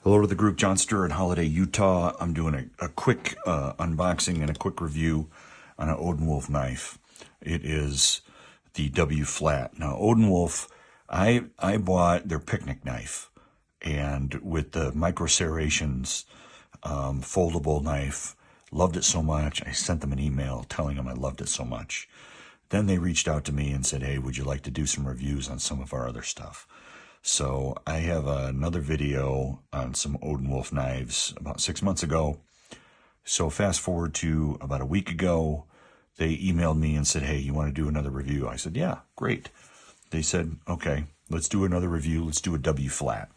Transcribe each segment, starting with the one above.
Hello to the group, John Sturr in Holiday, Utah. I'm doing a quick unboxing and a quick review on an ODENWOLF knife. It is the W flat. Now, ODENWOLF, I bought their picnic knife, and with the micro serrations foldable knife, loved it so much. I sent them an email telling them I loved it so much. Then they reached out to me and said, hey, would you like to do some reviews on some of our other stuff? So I have another video on some ODENWOLF knives about 6 months ago. So fast forward to about a week ago, they emailed me and said, hey, you want to do another review? I said, yeah, great. They said, okay, let's do another review. Let's do a W flat.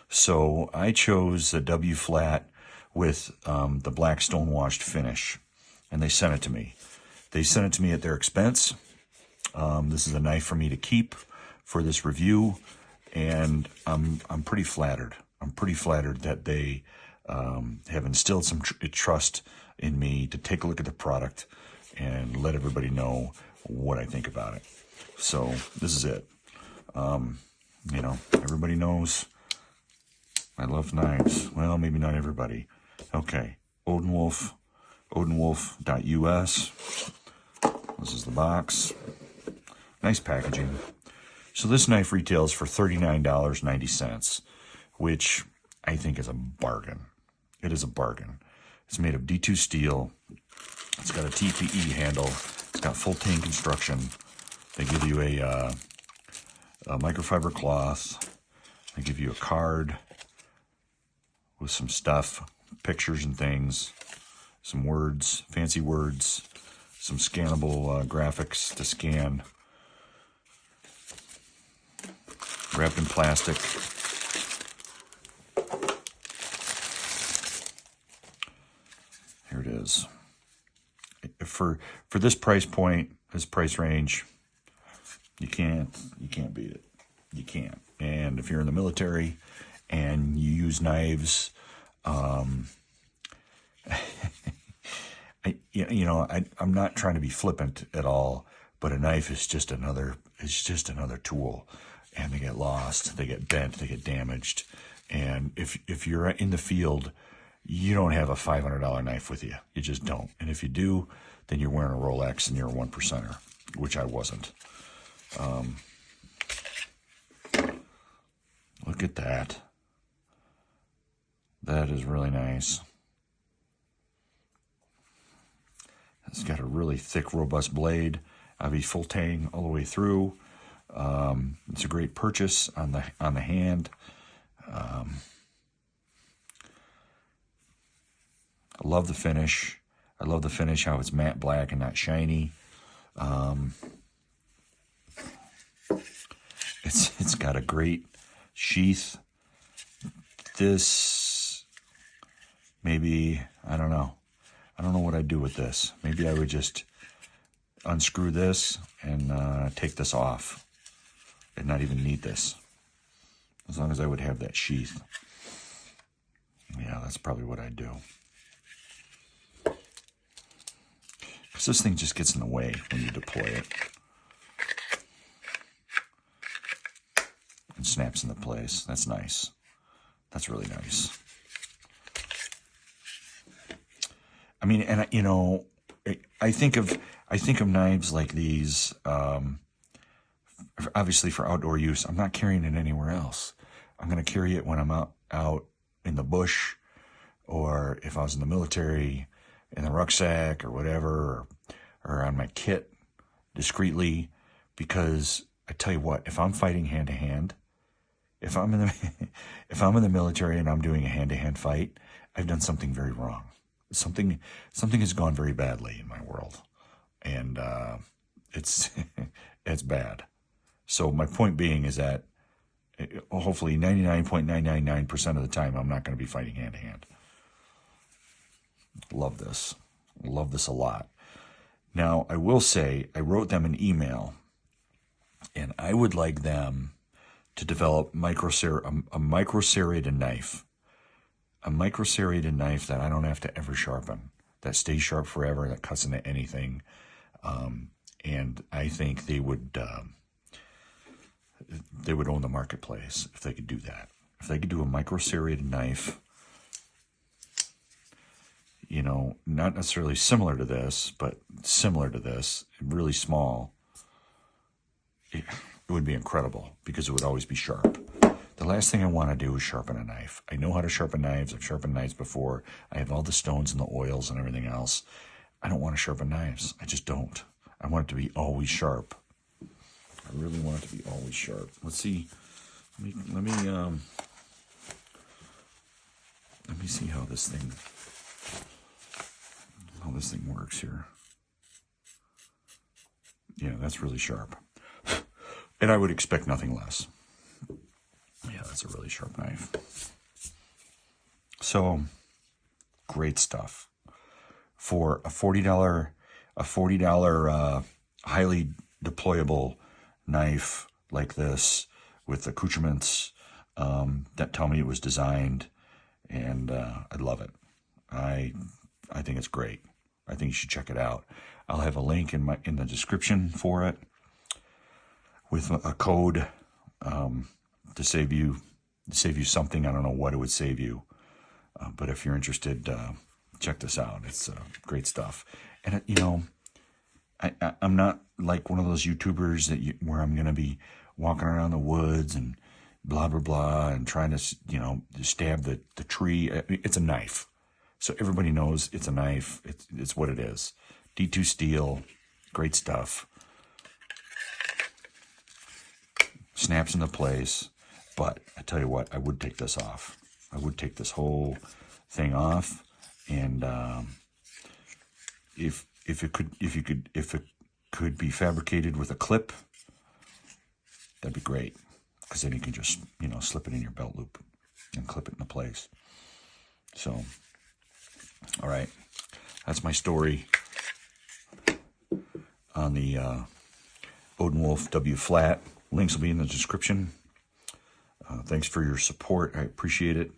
So I chose a W flat with the black stonewashed finish, and they sent it to me. They sent it to me at their expense. This is a knife for me to keep for this review. And I'm pretty flattered. I'm pretty flattered that they have instilled some trust in me to take a look at the product and let everybody know what I think about it. So this is it. You know, everybody knows I love knives. Well, maybe not everybody. Okay, ODENWOLF, ODENWOLF.us. This is the box. Nice packaging. So this knife retails for $39.90, which I think is a bargain. It is a bargain. It's made of D2 steel. It's got a TPE handle. It's got full tang construction. They give you a microfiber cloth. They give you a card with some stuff, pictures and things, some words, fancy words, some scannable graphics to scan. Wrapped in plastic. Here it is. For this price point, this price range, you can't beat it. You can't. And if you're in the military and you use knives, I'm not trying to be flippant at all, but a knife is just another tool. And they get lost, they get bent, they get damaged. And if you're in the field, you don't have a $500 knife with you. You just don't. And if you do, then you're wearing a Rolex and you're a 1%er, which I wasn't. Look at that. That is really nice. It's got a really thick, robust blade. I'll be full tang all the way through. It's a great purchase on the hand. I love the finish. I love the finish, how it's matte black and not shiny. It's got a great sheath. This, maybe, I don't know. I don't know what I'd do with this. Maybe I would just unscrew this and take this off and not even need this, as long as I would have that sheath. Yeah, that's probably what I'd do, because this thing just gets in the way when you deploy it and snaps into place. That's nice. That's really nice. I mean, and you know, I think of knives like these, obviously for outdoor use. I'm not carrying it anywhere else. I'm going to carry it when I'm out in the bush, or if I was in the military, in the rucksack or whatever, or on my kit discreetly, because I tell you what, if I'm fighting hand to hand, if I'm in the military and I'm doing a hand to hand fight, I've done something very wrong. Something has gone very badly in my world, and it's bad. So my point being is that hopefully 99.999% of the time I'm not going to be fighting hand to hand. Love this. Love this a lot. Now, I will say, I wrote them an email, and I would like them to develop a micro-serrated knife. A micro-serrated knife that I don't have to ever sharpen, that stays sharp forever, that cuts into anything. And I think they would own the marketplace if they could do that. if they could do a micro-serrated knife, you know, not necessarily similar to this, but similar to this, really small, it would be incredible because it would always be sharp. The last thing I want to do is sharpen a knife. I know how to sharpen knives. I've sharpened knives before. I have all the stones and the oils and everything else. I don't want to sharpen knives. I just don't. I want it to be always sharp. I really want it to be always sharp. Let's see. Let me see how this thing works here. Yeah, that's really sharp. And I would expect nothing less. Yeah, that's a really sharp knife. So, great stuff. For a $40 highly deployable knife like this with accoutrements that tell me it was designed, and I love it. I think it's great. I think you should check it out. I'll have a link in the description for it with a code to save you something. I don't know what it would save you, but if you're interested, check this out. It's great stuff. And you know, I'm not like one of those YouTubers where I'm going to be walking around the woods and blah blah blah and trying to, you know, stab the tree. I mean, it's a knife, so everybody knows it's a knife. It's what it is. D2 steel, great stuff. Snaps into place. But I tell you what, I would take this off. I would take this whole thing off, and if it could be fabricated with a clip, that'd be great. Because then you can just, you know, slip it in your belt loop and clip it into place. So, all right, that's my story on the ODENWOLF W flat. Links will be in the description. Thanks for your support. I appreciate it.